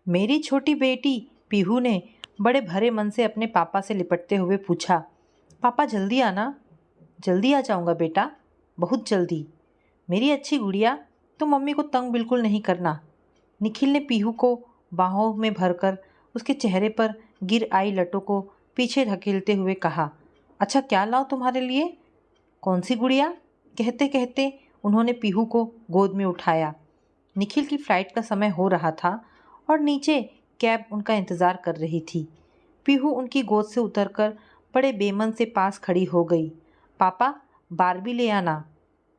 मेरी छोटी बेटी पीहू ने बड़े भरे मन से अपने पापा से लिपटते हुए पूछा, पापा जल्दी आना। जल्दी आ जाऊंगा बेटा, बहुत जल्दी। मेरी अच्छी गुड़िया, तो मम्मी को तंग बिल्कुल नहीं करना। निखिल ने पीहू को बाहों में भरकर उसके चेहरे पर गिर आई लटों को पीछे धकेलते हुए कहा, अच्छा क्या लाओ तुम्हारे लिए? कौन सी गुड़िया? कहते कहते उन्होंने पीहू को गोद में उठाया। निखिल की फ्लाइट का समय हो रहा था और नीचे कैब उनका इंतज़ार कर रही थी। पीहू उनकी गोद से उतरकर बड़े बेमन से पास खड़ी हो गई। पापा, बारबी ले आना,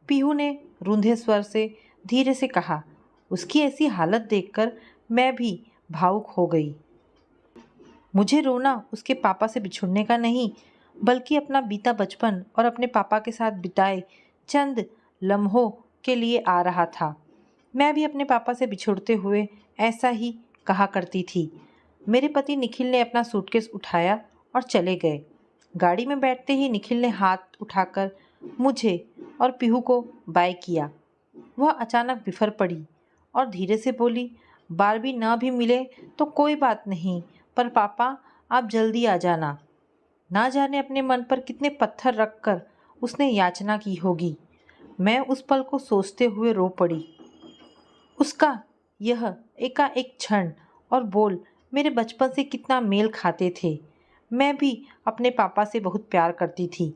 पीहू ने रूंधे स्वर से धीरे से कहा। उसकी ऐसी हालत देखकर मैं भी भावुक हो गई। मुझे रोना उसके पापा से बिछुड़ने का नहीं, बल्कि अपना बीता बचपन और अपने पापा के साथ बिताए चंद लम्हों के लिए आ रहा था। मैं भी अपने पापा से बिछुड़ते हुए ऐसा ही कहा करती थी। मेरे पति निखिल ने अपना सूटकेस उठाया और चले गए। गाड़ी में बैठते ही निखिल ने हाथ उठाकर मुझे और पीहू को बाय किया। वह अचानक बिफर पड़ी और धीरे से बोली, बारबी ना भी मिले तो कोई बात नहीं, पर पापा आप जल्दी आ जाना। ना जाने अपने मन पर कितने पत्थर रखकर उसने याचना की होगी। मैं उस पल को सोचते हुए रो पड़ी। उसका यह एकाएक क्षण और बोल मेरे बचपन से कितना मेल खाते थे। मैं भी अपने पापा से बहुत प्यार करती थी।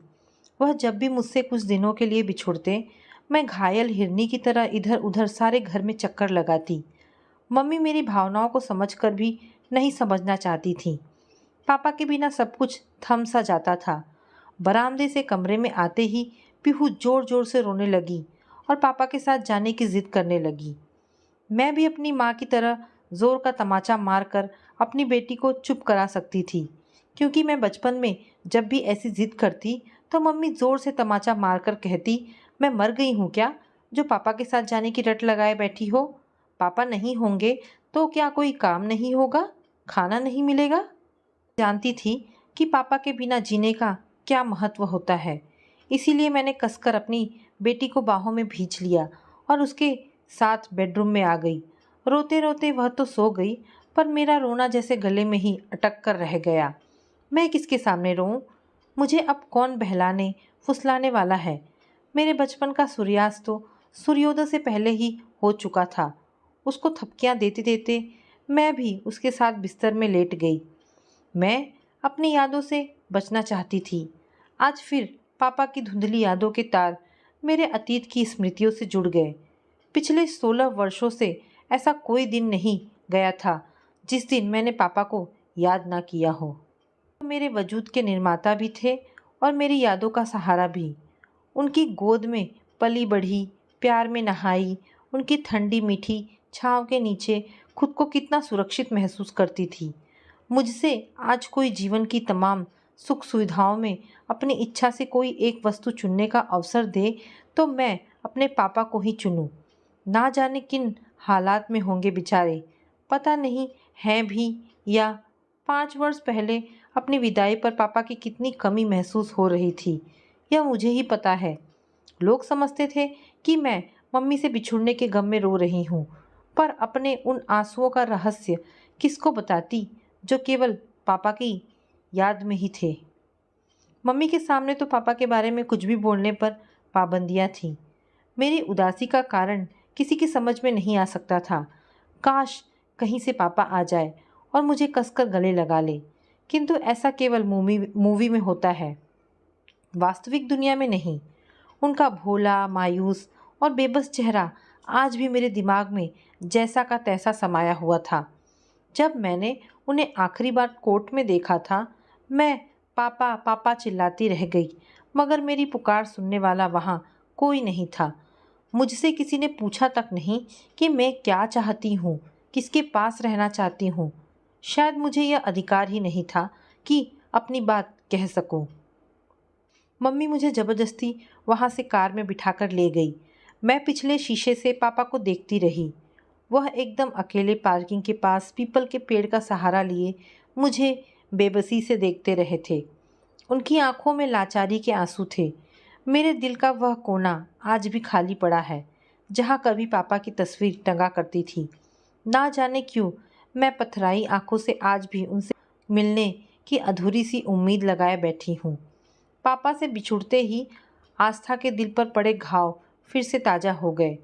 वह जब भी मुझसे कुछ दिनों के लिए बिछुड़ते, मैं घायल हिरनी की तरह इधर उधर सारे घर में चक्कर लगाती। मम्मी मेरी भावनाओं को समझकर भी नहीं समझना चाहती थी। पापा के बिना सब कुछ थम सा जाता था। बरामदे से कमरे में आते ही पीहू जोर जोर से रोने लगी और पापा के साथ जाने की जिद करने लगी। मैं भी अपनी माँ की तरह जोर का तमाचा मारकर अपनी बेटी को चुप करा सकती थी, क्योंकि मैं बचपन में जब भी ऐसी जिद करती तो मम्मी जोर से तमाचा मारकर कहती, मैं मर गई हूँ क्या जो पापा के साथ जाने की रट लगाए बैठी हो? पापा नहीं होंगे तो क्या कोई काम नहीं होगा, खाना नहीं मिलेगा? जानती थी कि पापा के बिना जीने का क्या महत्व होता है। इसीलिए मैंने कसकर अपनी बेटी को बाहों में भींच लिया और उसके साथ बेडरूम में आ गई। रोते रोते वह तो सो गई, पर मेरा रोना जैसे गले में ही अटक कर रह गया। मैं किसके सामने रोऊं? मुझे अब कौन बहलाने फुसलाने वाला है? मेरे बचपन का सूर्यास्त तो सूर्योदय से पहले ही हो चुका था। उसको थपकियां देते देते मैं भी उसके साथ बिस्तर में लेट गई। मैं अपनी यादों से बचना चाहती थी। आज फिर पापा की धुंधली यादों के तार मेरे अतीत की स्मृतियों से जुड़ गए। पिछले 16 वर्षों से ऐसा कोई दिन नहीं गया था जिस दिन मैंने पापा को याद ना किया हो। मेरे वजूद के निर्माता भी थे और मेरी यादों का सहारा भी। उनकी गोद में पली बढ़ी, प्यार में नहाई, उनकी ठंडी मीठी छाँव के नीचे खुद को कितना सुरक्षित महसूस करती थी। मुझसे आज कोई जीवन की तमाम सुख सुविधाओं में अपनी इच्छा से कोई एक वस्तु चुनने का अवसर दे तो मैं अपने पापा को ही चुनूं। ना जाने किन हालात में होंगे बेचारे, पता नहीं हैं भी या। 5 वर्ष पहले अपनी विदाई पर पापा की कितनी कमी महसूस हो रही थी, यह मुझे ही पता है। लोग समझते थे कि मैं मम्मी से बिछुड़ने के गम में रो रही हूँ, पर अपने उन आंसुओं का रहस्य किसको बताती जो केवल पापा की याद में ही थे। मम्मी के सामने तो पापा के बारे में कुछ भी बोलने पर पाबंदियाँ थीं। मेरी उदासी का कारण किसी की समझ में नहीं आ सकता था। काश कहीं से पापा आ जाए और मुझे कसकर गले लगा ले, किंतु ऐसा केवल मूवी में होता है, वास्तविक दुनिया में नहीं। उनका भोला, मायूस और बेबस चेहरा आज भी मेरे दिमाग में जैसा का तैसा समाया हुआ था। जब मैंने उन्हें आखिरी बार कोर्ट में देखा था, मैं पापा पापा चिल्लाती रह गई, मगर मेरी पुकार सुनने वाला वहाँ कोई नहीं था। मुझसे किसी ने पूछा तक नहीं कि मैं क्या चाहती हूँ, किसके पास रहना चाहती हूँ। शायद मुझे यह अधिकार ही नहीं था कि अपनी बात कह सकूँ। मम्मी मुझे ज़बरदस्ती वहाँ से कार में बिठाकर ले गई। मैं पिछले शीशे से पापा को देखती रही। वह एकदम अकेले पार्किंग के पास पीपल के पेड़ का सहारा लिए मुझे बेबसी से देखते रहे थे। उनकी आंखों में लाचारी के आंसू थे। मेरे दिल का वह कोना आज भी खाली पड़ा है, जहाँ कभी पापा की तस्वीर टंगा करती थी। ना जाने क्यों मैं पथराई आंखों से आज भी उनसे मिलने की अधूरी सी उम्मीद लगाए बैठी हूँ। पापा से बिछुड़ते ही आस्था के दिल पर पड़े घाव फिर से ताज़ा हो गए।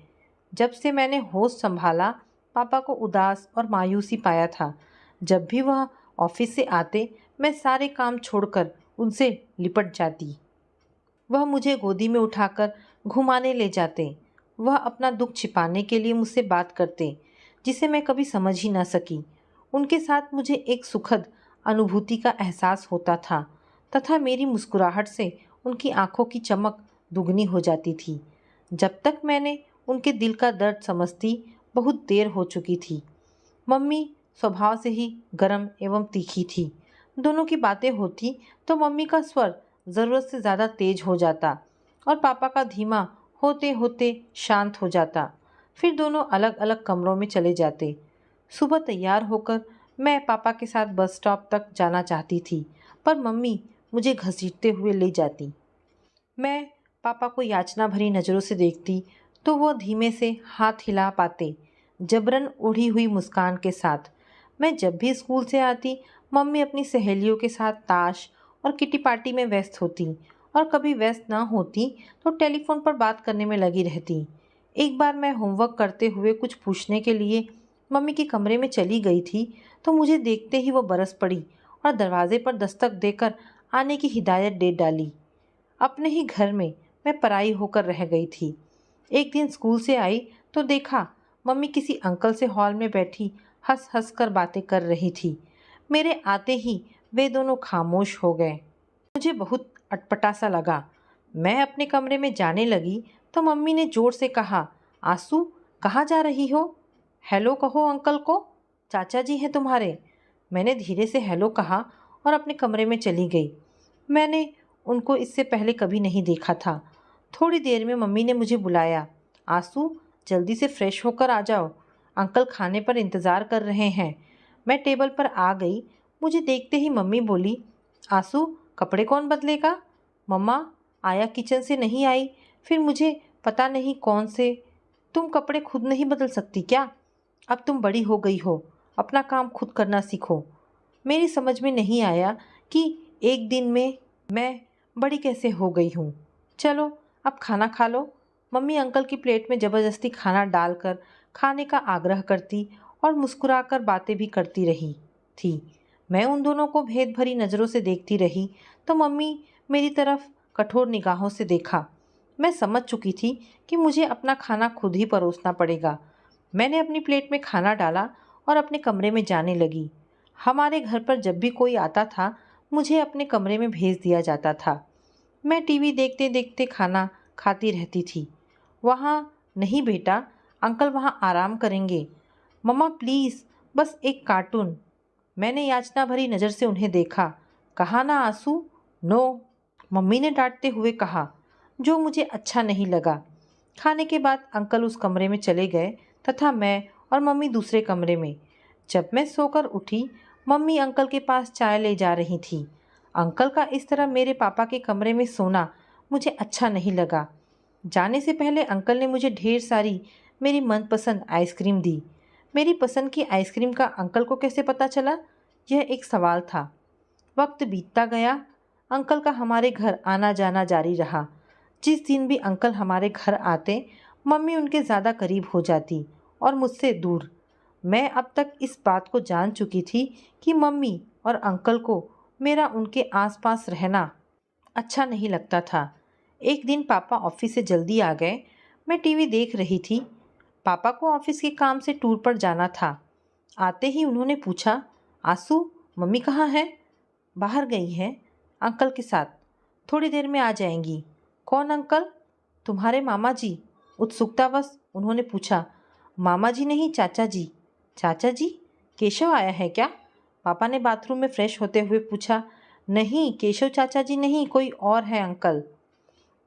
जब से मैंने होश संभाला, पापा को उदास और मायूसी पाया था। जब भी वह ऑफिस से आते, मैं सारे काम छोड़कर उनसे लिपट जाती। वह मुझे गोदी में उठाकर घुमाने ले जाते। वह अपना दुख छिपाने के लिए मुझसे बात करते, जिसे मैं कभी समझ ही न सकी। उनके साथ मुझे एक सुखद अनुभूति का एहसास होता था तथा मेरी मुस्कुराहट से उनकी आंखों की चमक दुगनी हो जाती थी। जब तक मैंने उनके दिल का दर्द समझती, बहुत देर हो चुकी थी। मम्मी स्वभाव से ही गर्म एवं तीखी थी। दोनों की बातें होती तो मम्मी का स्वर ज़रूरत से ज़्यादा तेज हो जाता और पापा का धीमा होते होते शांत हो जाता। फिर दोनों अलग अलग कमरों में चले जाते। सुबह तैयार होकर मैं पापा के साथ बस स्टॉप तक जाना चाहती थी, पर मम्मी मुझे घसीटते हुए ले जाती। मैं पापा को याचना भरी नज़रों से देखती तो वो धीमे से हाथ हिला पाते, जबरन उड़ी हुई मुस्कान के साथ। मैं जब भी स्कूल से आती, मम्मी अपनी सहेलियों के साथ ताश और किटी पार्टी में व्यस्त होती और कभी व्यस्त ना होती तो टेलीफोन पर बात करने में लगी रहती। एक बार मैं होमवर्क करते हुए कुछ पूछने के लिए मम्मी के कमरे में चली गई थी तो मुझे देखते ही वो बरस पड़ी और दरवाजे पर दस्तक देकर आने की हिदायत दे डाली। अपने ही घर में मैं पराई होकर रह गई थी। एक दिन स्कूल से आई तो देखा मम्मी किसी अंकल से हॉल में बैठी हंस हंस कर बातें कर रही थी। मेरे आते ही वे दोनों खामोश हो गए। मुझे बहुत अटपटा सा लगा। मैं अपने कमरे में जाने लगी तो मम्मी ने जोर से कहा, आंसू कहाँ जा रही हो? हेलो कहो अंकल को, चाचा जी हैं तुम्हारे। मैंने धीरे से हेलो कहा और अपने कमरे में चली गई। मैंने उनको इससे पहले कभी नहीं देखा था। थोड़ी देर में मम्मी ने मुझे बुलाया, आंसू जल्दी से फ्रेश होकर आ जाओ, अंकल खाने पर इंतज़ार कर रहे हैं। मैं टेबल पर आ गई। मुझे देखते ही मम्मी बोली, आंसू कपड़े कौन बदलेगा? मम्मा आया किचन से नहीं आई, फिर मुझे पता नहीं कौन से। तुम कपड़े खुद नहीं बदल सकती क्या? अब तुम बड़ी हो गई हो, अपना काम खुद करना सीखो। मेरी समझ में नहीं आया कि एक दिन में मैं बड़ी कैसे हो गई हूँ। चलो अब खाना खा लो। मम्मी अंकल की प्लेट में ज़बरदस्ती खाना डालकर खाने का आग्रह करती और मुस्कुराकर बातें भी करती रही थी। मैं उन दोनों को भेद भरी नज़रों से देखती रही तो मम्मी मेरी तरफ कठोर निगाहों से देखा। मैं समझ चुकी थी कि मुझे अपना खाना खुद ही परोसना पड़ेगा। मैंने अपनी प्लेट में खाना डाला और अपने कमरे में जाने लगी। हमारे घर पर जब भी कोई आता था, मुझे अपने कमरे में भेज दिया जाता था। मैं टीवी देखते देखते खाना खाती रहती थी। वहाँ नहीं बेटा, अंकल वहाँ आराम करेंगे। मम्मा प्लीज़ बस एक कार्टून। मैंने याचना भरी नज़र से उन्हें देखा। कहा ना आंसू, नो। मम्मी ने डांटते हुए कहा, जो मुझे अच्छा नहीं लगा। खाने के बाद अंकल उस कमरे में चले गए तथा मैं और मम्मी दूसरे कमरे में। जब मैं सोकर उठी, मम्मी अंकल के पास चाय ले जा रही थी। अंकल का इस तरह मेरे पापा के कमरे में सोना मुझे अच्छा नहीं लगा। जाने से पहले अंकल ने मुझे ढेर सारी मेरी मनपसंद आइसक्रीम दी। मेरी पसंद की आइसक्रीम का अंकल को कैसे पता चला, यह एक सवाल था। वक्त बीतता गया। अंकल का हमारे घर आना जाना जारी रहा। जिस दिन भी अंकल हमारे घर आते, मम्मी उनके ज़्यादा करीब हो जाती और मुझसे दूर। मैं अब तक इस बात को जान चुकी थी कि मम्मी और अंकल को मेरा उनके आसपास रहना अच्छा नहीं लगता था। एक दिन पापा ऑफिस से जल्दी आ गए। मैं टीवी देख रही थी। पापा को ऑफिस के काम से टूर पर जाना था। आते ही उन्होंने पूछा, आंसू मम्मी कहाँ है? बाहर गई हैं अंकल के साथ, थोड़ी देर में आ जाएंगी। कौन अंकल? तुम्हारे मामा जी। उत्सुकतावश उन्होंने पूछा। मामा जी नहीं, चाचा जी। चाचा जी? केशव आया है क्या? पापा ने बाथरूम में फ्रेश होते हुए पूछा। नहीं, केशव चाचा जी नहीं, कोई और है अंकल।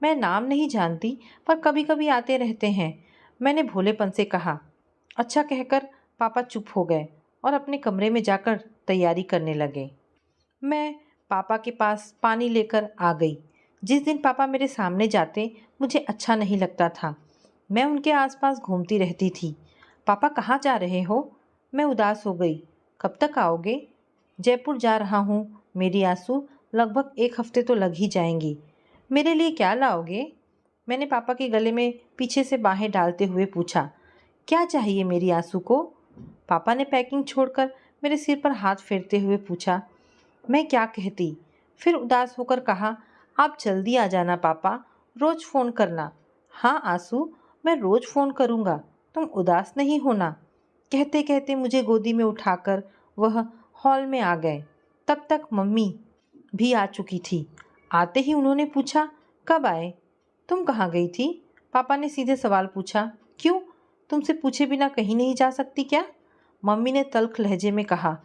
मैं नाम नहीं जानती, पर कभी कभी आते रहते हैं, मैंने भोलेपन से कहा। अच्छा कहकर पापा चुप हो गए और अपने कमरे में जाकर तैयारी करने लगे। मैं पापा के पास पानी लेकर आ गई। जिस दिन पापा मेरे सामने जाते, मुझे अच्छा नहीं लगता था। मैं उनके आसपास घूमती रहती थी। पापा कहाँ जा रहे हो? मैं उदास हो गई। कब तक आओगे? जयपुर जा रहा हूँ मेरी आंसू, लगभग 1 हफ्ते तो लग ही जाएंगी। मेरे लिए क्या लाओगे? मैंने पापा के गले में पीछे से बाहें डालते हुए पूछा। क्या चाहिए मेरी आंसू को? पापा ने पैकिंग छोड़कर मेरे सिर पर हाथ फेरते हुए पूछा। मैं क्या कहती, फिर उदास होकर कहा, आप जल्दी आ जाना पापा, रोज़ फ़ोन करना। हाँ आंसू, मैं रोज़ फ़ोन करूँगा, तुम उदास नहीं होना। कहते कहते मुझे गोदी में उठाकर वह हॉल में आ गए। तब तक मम्मी भी आ चुकी थी। आते ही उन्होंने पूछा, कब आए? तुम कहाँ गई थी? पापा ने सीधे सवाल पूछा। क्यों, तुमसे पूछे बिना कहीं नहीं जा सकती क्या? मम्मी ने तल्ख लहजे में कहा।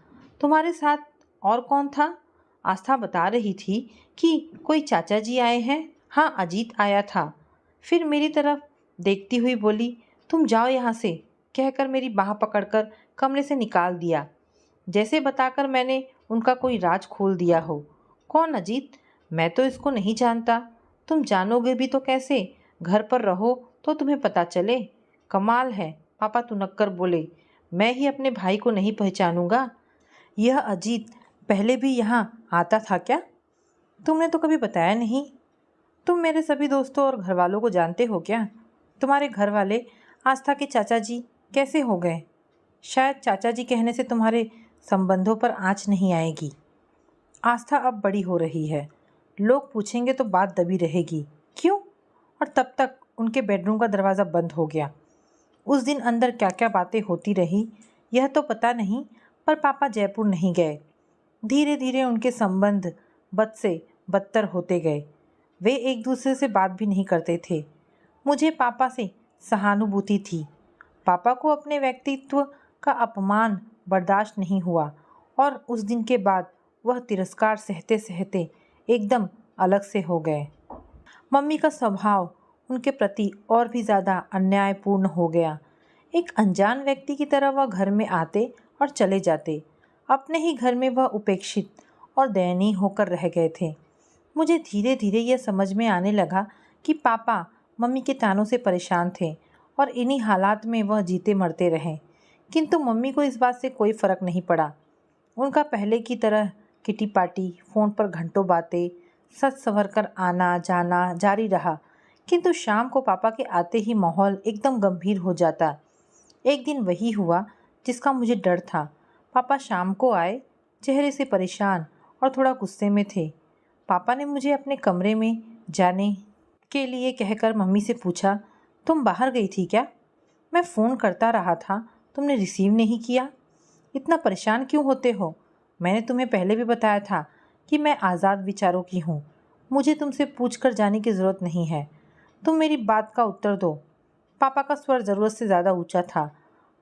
तुम्हारे साथ और कौन था? आस्था बता रही थी कि कोई चाचा जी आए हैं। हाँ, अजीत आया था। फिर मेरी तरफ देखती हुई बोली, तुम जाओ यहाँ से, कहकर मेरी बाह पकड़कर कमरे से निकाल दिया, जैसे बताकर मैंने उनका कोई राज खोल दिया हो। कौन अजीत? मैं तो इसको नहीं जानता। तुम जानोगे भी तो कैसे? घर पर रहो तो तुम्हें पता चले। कमाल है, पापा तुनक्कर बोले। मैं ही अपने भाई को नहीं पहचानूंगा। यह अजीत पहले भी यहाँ आता था क्या? तुमने तो कभी बताया नहीं। तुम मेरे सभी दोस्तों और घर वालों को जानते हो क्या? तुम्हारे घर वाले आस्था के चाचा जी कैसे हो गए? शायद चाचा जी कहने से तुम्हारे संबंधों पर आँच नहीं आएगी। आस्था अब बड़ी हो रही है, लोग पूछेंगे तो बात दबी रहेगी। क्यों? और तब तक उनके बेडरूम का दरवाज़ा बंद हो गया। उस दिन अंदर क्या क्या बातें होती रही यह तो पता नहीं, पर पापा जयपुर नहीं गए। धीरे धीरे उनके संबंध बद से बदतर होते गए। वे एक दूसरे से बात भी नहीं करते थे। मुझे पापा से सहानुभूति थी। पापा को अपने व्यक्तित्व का अपमान बर्दाश्त नहीं हुआ और उस दिन के बाद वह तिरस्कार सहते सहते एकदम अलग से हो गए। मम्मी का स्वभाव उनके प्रति और भी ज़्यादा अन्यायपूर्ण हो गया। एक अनजान व्यक्ति की तरह वह घर में आते और चले जाते। अपने ही घर में वह उपेक्षित और दयनीय होकर रह गए थे। मुझे धीरे धीरे यह समझ में आने लगा कि पापा मम्मी के तानों से परेशान थे और इन्हीं हालात में वह जीते मरते रहे। किंतु मम्मी को इस बात से कोई फ़र्क नहीं पड़ा। उनका पहले की तरह किटी पार्टी, फ़ोन पर घंटों बातें, सच संवर कर आना जाना जारी रहा। किंतु शाम को पापा के आते ही माहौल एकदम गंभीर हो जाता। एक दिन वही हुआ जिसका मुझे डर था। पापा शाम को आए, चेहरे से परेशान और थोड़ा गुस्से में थे। पापा ने मुझे अपने कमरे में जाने के लिए कहकर मम्मी से पूछा, तुम बाहर गई थी क्या? मैं फ़ोन करता रहा था, तुमने रिसीव नहीं किया। इतना परेशान क्यों होते हो? मैंने तुम्हें पहले भी बताया था कि मैं आज़ाद विचारों की हूँ। मुझे तुमसे पूछ कर जाने की ज़रूरत नहीं है। तुम मेरी बात का उत्तर दो। पापा का स्वर ज़रूरत से ज़्यादा ऊंचा था।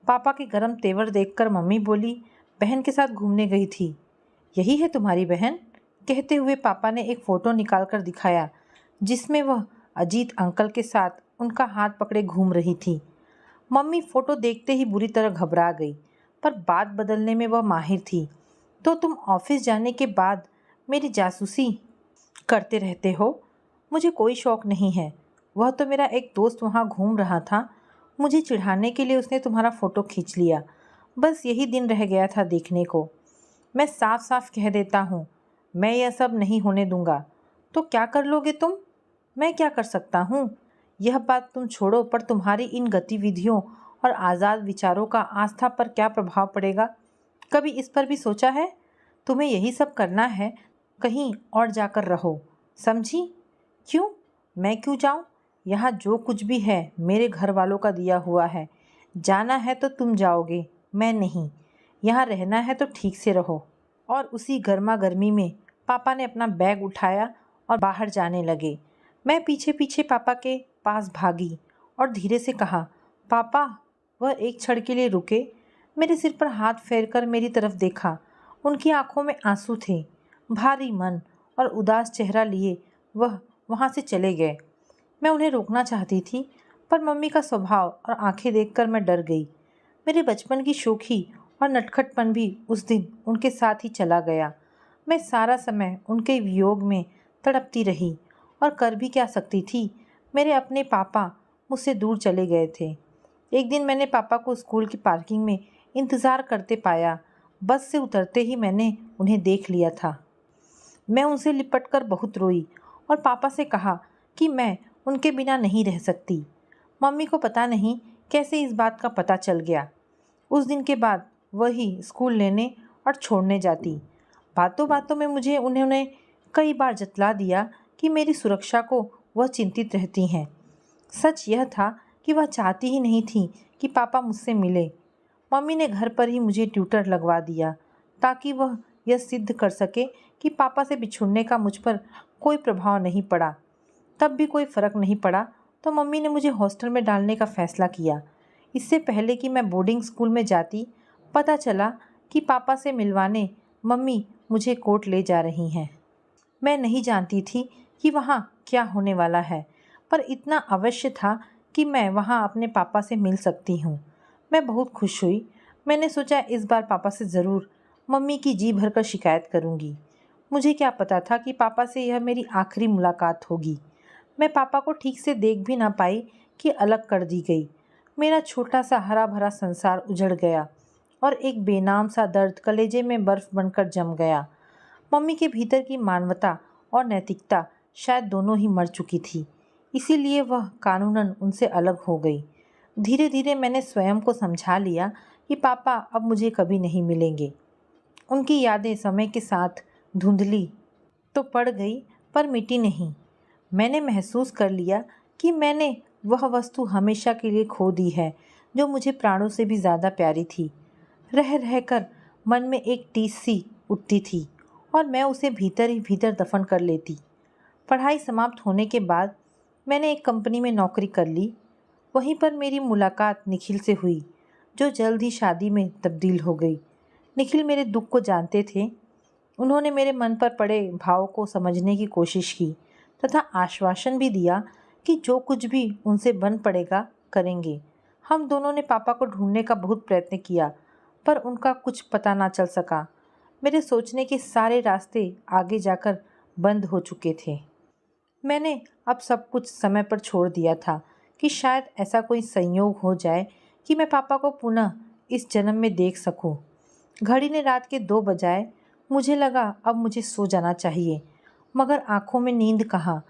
पापा के गर्म तेवर देखकर मम्मी बोली, बहन के साथ घूमने गई थी। यही है तुम्हारी बहन? कहते हुए पापा ने एक फ़ोटो निकाल कर दिखाया जिसमें वह अजीत अंकल के साथ उनका हाथ पकड़े घूम रही थी। मम्मी फ़ोटो देखते ही बुरी तरह घबरा गई, पर बात बदलने में वह माहिर थी। तो तुम ऑफिस जाने के बाद मेरी जासूसी करते रहते हो? मुझे कोई शौक़ नहीं है। वह तो मेरा एक दोस्त वहाँ घूम रहा था, मुझे चिढ़ाने के लिए उसने तुम्हारा फ़ोटो खींच लिया। बस यही दिन रह गया था देखने को। मैं साफ साफ कह देता हूँ, मैं यह सब नहीं होने दूँगा। तो क्या कर लोगे तुम? मैं क्या कर सकता हूँ? यह बात तुम छोड़ो, पर तुम्हारी इन गतिविधियों और आज़ाद विचारों का आस्था पर क्या प्रभाव पड़ेगा? कभी इस पर भी सोचा है? तुम्हें यही सब करना है, कहीं और जाकर रहो, समझी? क्यों? मैं क्यों जाऊँ? यहाँ जो कुछ भी है मेरे घर वालों का दिया हुआ है। जाना है तो तुम जाओगे, मैं नहीं। यहाँ रहना है तो ठीक से रहो। और उसी गर्मा गर्मी में पापा ने अपना बैग उठाया और बाहर जाने लगे। मैं पीछे पीछे पापा के पास भागी और धीरे से कहा, पापा। वह एक क्षण के लिए रुके, मेरे सिर पर हाथ फेरकर मेरी तरफ देखा। उनकी आंखों में आंसू थे। भारी मन और उदास चेहरा लिए वह वहाँ से चले गए। मैं उन्हें रोकना चाहती थी, पर मम्मी का स्वभाव और आंखें देखकर मैं डर गई। मेरे बचपन की शोखी और नटखटपन भी उस दिन उनके साथ ही चला गया। मैं सारा समय उनके वियोग में तड़पती रही और कर भी क्या सकती थी। मेरे अपने पापा मुझसे दूर चले गए थे। एक दिन मैंने पापा को स्कूल की पार्किंग में इंतज़ार करते पाया। बस से उतरते ही मैंने उन्हें देख लिया था। मैं उनसे लिपटकर बहुत रोई और पापा से कहा कि मैं उनके बिना नहीं रह सकती। मम्मी को पता नहीं कैसे इस बात का पता चल गया। उस दिन के बाद वही स्कूल लेने और छोड़ने जाती। बातों बातों में मुझे उन्होंने कई बार जतला दिया कि मेरी सुरक्षा को वह चिंतित रहती हैं। सच यह था कि वह चाहती ही नहीं थी कि पापा मुझसे मिले। मम्मी ने घर पर ही मुझे ट्यूटर लगवा दिया ताकि वह यह सिद्ध कर सके कि पापा से बिछुड़ने का मुझ पर कोई प्रभाव नहीं पड़ा। तब भी कोई फ़र्क नहीं पड़ा तो मम्मी ने मुझे हॉस्टल में डालने का फ़ैसला किया। इससे पहले कि मैं बोर्डिंग स्कूल में जाती, पता चला कि पापा से मिलवाने मम्मी मुझे कोर्ट ले जा रही हैं। मैं नहीं जानती थी कि वहाँ क्या होने वाला है, पर इतना अवश्य था कि मैं वहाँ अपने पापा से मिल सकती हूँ। मैं बहुत खुश हुई। मैंने सोचा इस बार पापा से ज़रूर मम्मी की जी भरकर शिकायत करूँगी। मुझे क्या पता था कि पापा से यह मेरी आखिरी मुलाकात होगी। मैं पापा को ठीक से देख भी ना पाई कि अलग कर दी गई। मेरा छोटा सा हरा भरा संसार उजड़ गया और एक बेनाम सा दर्द कलेजे में बर्फ़ बनकर जम गया। मम्मी के भीतर की मानवता और नैतिकता शायद दोनों ही मर चुकी थी, इसीलिए वह कानूनन उनसे अलग हो गई। धीरे धीरे मैंने स्वयं को समझा लिया कि पापा अब मुझे कभी नहीं मिलेंगे। उनकी यादें समय के साथ धुंधली तो पड़ गई पर मिटी नहीं। मैंने महसूस कर लिया कि मैंने वह वस्तु हमेशा के लिए खो दी है जो मुझे प्राणों से भी ज़्यादा प्यारी थी। रह रहकर मन में एक टीस सी उठती थी और मैं उसे भीतर ही भीतर दफन कर लेती। पढ़ाई समाप्त होने के बाद मैंने एक कंपनी में नौकरी कर ली। वहीं पर मेरी मुलाकात निखिल से हुई, जो जल्द ही शादी में तब्दील हो गई। निखिल मेरे दुख को जानते थे। उन्होंने मेरे मन पर पड़े भाव को समझने की कोशिश की तथा आश्वासन भी दिया कि जो कुछ भी उनसे बन पड़ेगा करेंगे। हम दोनों ने पापा को ढूंढने का बहुत प्रयत्न किया, पर उनका कुछ पता ना चल सका। मेरे सोचने के सारे रास्ते आगे जाकर बंद हो चुके थे। मैंने अब सब कुछ समय पर छोड़ दिया था कि शायद ऐसा कोई संयोग हो जाए कि मैं पापा को पुनः इस जन्म में देख सकूं। घड़ी ने रात के 2 बजाए। मुझे लगा अब मुझे सो जाना चाहिए, मगर आंखों में नींद कहाँ।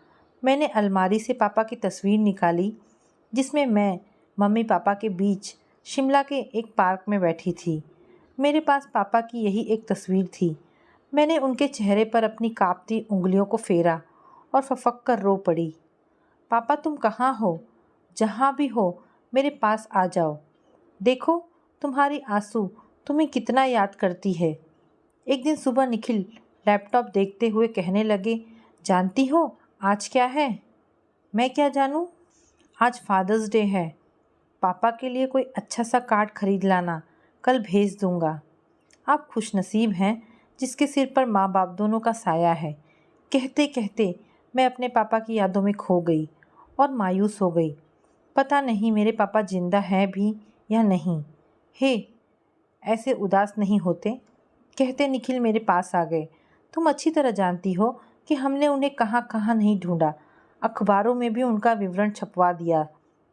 मैंने अलमारी से पापा की तस्वीर निकाली, जिसमें मैं मम्मी पापा के बीच शिमला के एक पार्क में बैठी थी। मेरे पास पापा की यही एक तस्वीर थी। मैंने उनके चेहरे पर अपनी कांपती उंगलियों को फेरा और फफक कर रो पड़ी। पापा तुम कहाँ हो? जहाँ भी हो मेरे पास आ जाओ। देखो तुम्हारी आंसू तुम्हें कितना याद करती है। एक दिन सुबह निखिल लैपटॉप देखते हुए कहने लगे, जानती हो आज क्या है? मैं क्या जानूँ? आज फादर्स डे है। पापा के लिए कोई अच्छा सा कार्ड खरीद लाना, कल भेज दूँगा। आप खुशनसीब हैं जिसके सिर पर माँ बाप दोनों का साया है। कहते कहते मैं अपने पापा की यादों में खो गई और मायूस हो गई। पता नहीं मेरे पापा जिंदा हैं भी या नहीं। हे, ऐसे उदास नहीं होते। कहते निखिल मेरे पास आ गए। तुम अच्छी तरह जानती हो कि हमने उन्हें कहाँ कहाँ नहीं ढूंढा। अखबारों में भी उनका विवरण छपवा दिया,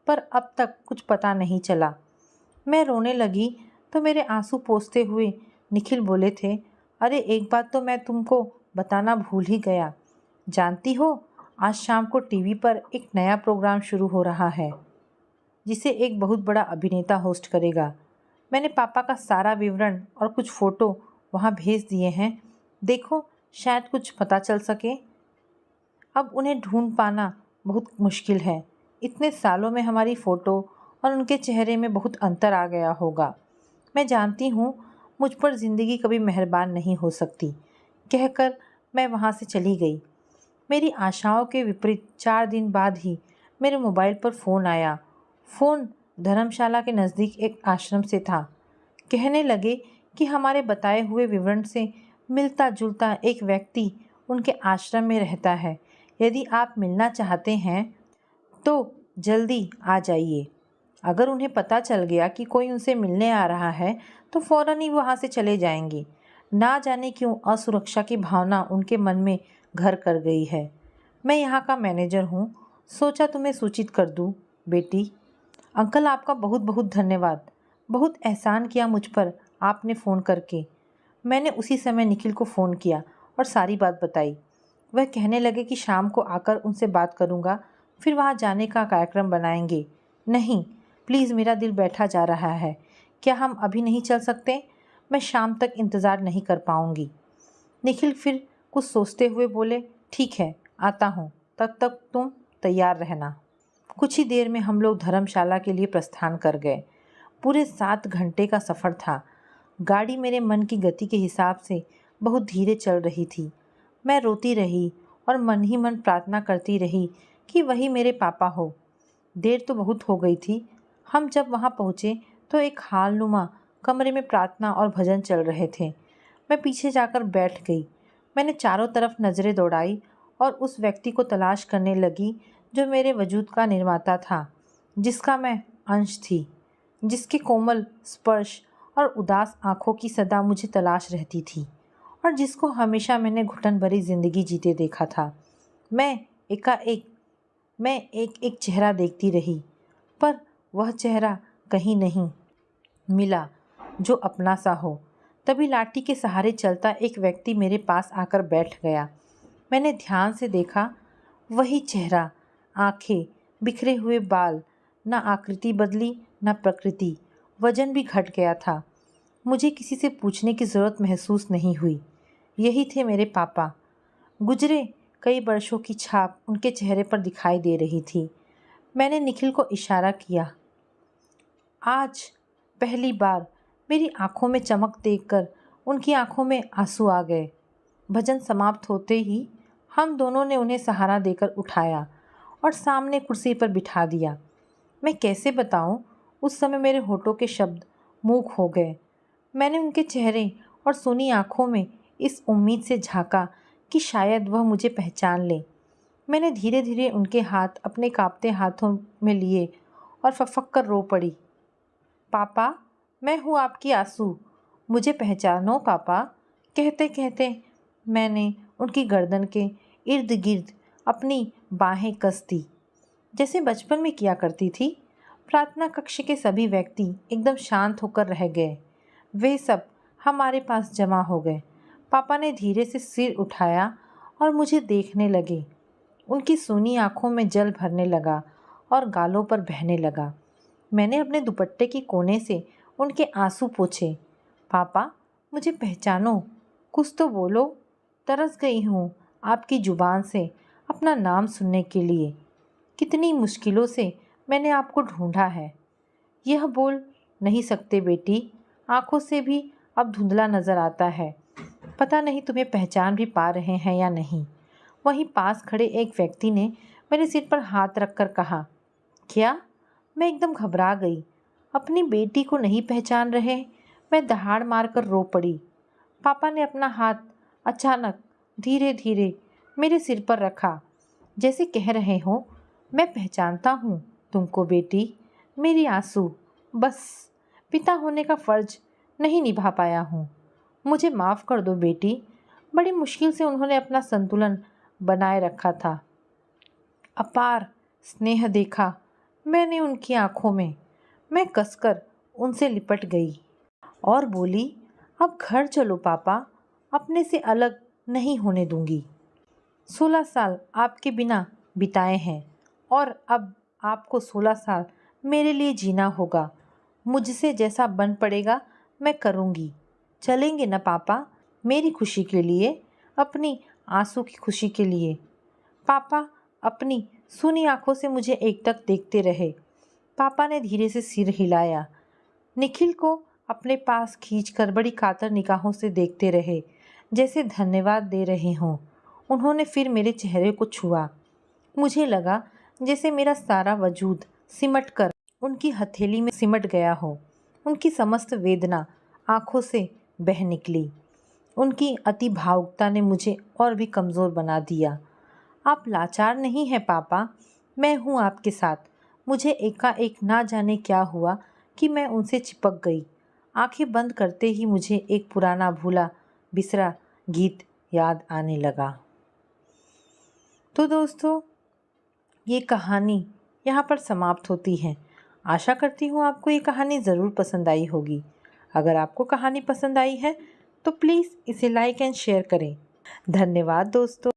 पर अब तक कुछ पता नहीं चला। मैं रोने लगी तो मेरे आंसू पोंछते हुए निखिल बोले थे, अरे एक बात तो मैं तुमको बताना भूल ही गया। जानती हो आज शाम को टीवी पर एक नया प्रोग्राम शुरू हो रहा है, जिसे एक बहुत बड़ा अभिनेता होस्ट करेगा। मैंने पापा का सारा विवरण और कुछ फ़ोटो वहाँ भेज दिए हैं। देखो शायद कुछ पता चल सके। अब उन्हें ढूंढ पाना बहुत मुश्किल है। इतने सालों में हमारी फ़ोटो और उनके चेहरे में बहुत अंतर आ गया होगा। मैं जानती हूँ मुझ पर ज़िंदगी कभी मेहरबान नहीं हो सकती। कहकर मैं वहाँ से चली गई। मेरी आशाओं के विपरीत 4 दिन बाद ही मेरे मोबाइल पर फ़ोन आया। फ़ोन धर्मशाला के नज़दीक एक आश्रम से था। कहने लगे कि हमारे बताए हुए विवरण से मिलता जुलता एक व्यक्ति उनके आश्रम में रहता है। यदि आप मिलना चाहते हैं तो जल्दी आ जाइए। अगर उन्हें पता चल गया कि कोई उनसे मिलने आ रहा है तो फ़ौरन ही वहाँ से चले जाएंगे। ना जाने क्यों असुरक्षा की भावना उनके मन में घर कर गई है। मैं यहाँ का मैनेजर हूँ, सोचा तुम्हें सूचित कर दूँ। बेटी, अंकल आपका बहुत बहुत धन्यवाद। बहुत एहसान किया मुझ पर आपने फ़ोन करके। मैंने उसी समय निखिल को फ़ोन किया और सारी बात बताई। वह कहने लगे कि शाम को आकर उनसे बात करूँगा, फिर वहाँ जाने का कार्यक्रम बनाएंगे। नहीं, प्लीज़, मेरा दिल बैठा जा रहा है। क्या हम अभी नहीं चल सकते? मैं शाम तक इंतज़ार नहीं कर पाऊँगी। निखिल फिर कुछ सोचते हुए बोले, ठीक है, आता हूँ, तब तक तुम तैयार रहना। कुछ ही देर में हम लोग धर्मशाला के लिए प्रस्थान कर गए। पूरे 7 घंटे का सफ़र था। गाड़ी मेरे मन की गति के हिसाब से बहुत धीरे चल रही थी। मैं रोती रही और मन ही मन प्रार्थना करती रही कि वही मेरे पापा हो। देर तो बहुत हो गई थी। हम जब वहाँ पहुँचे तो एक हालनुमा कमरे में प्रार्थना और भजन चल रहे थे। मैं पीछे जाकर बैठ गई। मैंने चारों तरफ नज़रें दौड़ाई और उस व्यक्ति को तलाश करने लगी जो मेरे वजूद का निर्माता था, जिसका मैं अंश थी, जिसके कोमल स्पर्श और उदास आँखों की सदा मुझे तलाश रहती थी और जिसको हमेशा मैंने घुटन भरी ज़िंदगी जीते देखा था। मैं एक एक चेहरा देखती रही, पर वह चेहरा कहीं नहीं मिला जो अपना सा हो। तभी लाठी के सहारे चलता एक व्यक्ति मेरे पास आकर बैठ गया। मैंने ध्यान से देखा, वही चेहरा, आंखें, बिखरे हुए बाल, न आकृति बदली न प्रकृति, वजन भी घट गया था। मुझे किसी से पूछने की ज़रूरत महसूस नहीं हुई। यही थे मेरे पापा। गुजरे कई वर्षों की छाप उनके चेहरे पर दिखाई दे रही थी। मैंने निखिल को इशारा किया। आज पहली बार मेरी आंखों में चमक देखकर उनकी आंखों में आंसू आ गए। भजन समाप्त होते ही हम दोनों ने उन्हें सहारा देकर उठाया और सामने कुर्सी पर बिठा दिया। मैं कैसे बताऊं, उस समय मेरे होठों के शब्द मूक हो गए। मैंने उनके चेहरे और सुनी आंखों में इस उम्मीद से झांका कि शायद वह मुझे पहचान ले। मैंने धीरे धीरे उनके हाथ अपने कांपते हाथों में लिए और फफक कर रो पड़ी। पापा, मैं हूँ आपकी आंसू, मुझे पहचानो पापा। कहते कहते मैंने उनकी गर्दन के इर्द गिर्द अपनी बाहें कस दी, जैसे बचपन में किया करती थी। प्रार्थना कक्ष के सभी व्यक्ति एकदम शांत होकर रह गए। वे सब हमारे पास जमा हो गए। पापा ने धीरे से सिर उठाया और मुझे देखने लगे। उनकी सूनी आंखों में जल भरने लगा और गालों पर बहने लगा। मैंने अपने दुपट्टे की कोने से उनके आंसू पोंछे। पापा, मुझे पहचानो, कुछ तो बोलो। तरस गई हूँ आपकी ज़ुबान से अपना नाम सुनने के लिए। कितनी मुश्किलों से मैंने आपको ढूंढा है। यह बोल नहीं सकते बेटी, आंखों से भी अब धुंधला नज़र आता है। पता नहीं तुम्हें पहचान भी पा रहे हैं या नहीं। वहीं पास खड़े एक व्यक्ति ने मेरे सिर पर हाथ रखकर कहा, क्या? मैं एकदम घबरा गई। अपनी बेटी को नहीं पहचान रहे? मैं दहाड़ मारकर रो पड़ी। पापा ने अपना हाथ अचानक धीरे धीरे मेरे सिर पर रखा, जैसे कह रहे हो, मैं पहचानता हूँ तुमको बेटी। मेरी आंसू, बस पिता होने का फ़र्ज नहीं निभा पाया हूँ। मुझे माफ़ कर दो बेटी। बड़ी मुश्किल से उन्होंने अपना संतुलन बनाए रखा था। अपार स्नेह देखा मैंने उनकी आंखों में। मैं कसकर उनसे लिपट गई और बोली, अब घर चलो पापा, अपने से अलग नहीं होने दूंगी। 16 साल आपके बिना बिताए हैं और अब आपको 16 साल मेरे लिए जीना होगा। मुझसे जैसा बन पड़ेगा मैं करूँगी। चलेंगे ना पापा, मेरी खुशी के लिए, अपनी आंसू की खुशी के लिए। पापा अपनी सूनी आंखों से मुझे एकटक देखते रहे। पापा ने धीरे से सिर हिलाया। निखिल को अपने पास खींचकर बड़ी कातर निगाहों से देखते रहे, जैसे धन्यवाद दे रहे हों। उन्होंने फिर मेरे चेहरे को छुआ। मुझे लगा जैसे मेरा सारा वजूद सिमट कर उनकी हथेली में सिमट गया हो। उनकी समस्त वेदना आंखों से बह निकली। उनकी अति भावुकता ने मुझे और भी कमज़ोर बना दिया। आप लाचार नहीं हैं पापा, मैं हूँ आपके साथ। मुझे एकाएक ना जाने क्या हुआ कि मैं उनसे चिपक गई। आंखें बंद करते ही मुझे एक पुराना भूला बिसरा गीत याद आने लगा। तो दोस्तों, ये कहानी यहाँ पर समाप्त होती है। आशा करती हूँ आपको ये कहानी ज़रूर पसंद आई होगी। अगर आपको कहानी पसंद आई है तो प्लीज़ इसे लाइक एंड शेयर करें। धन्यवाद दोस्तों।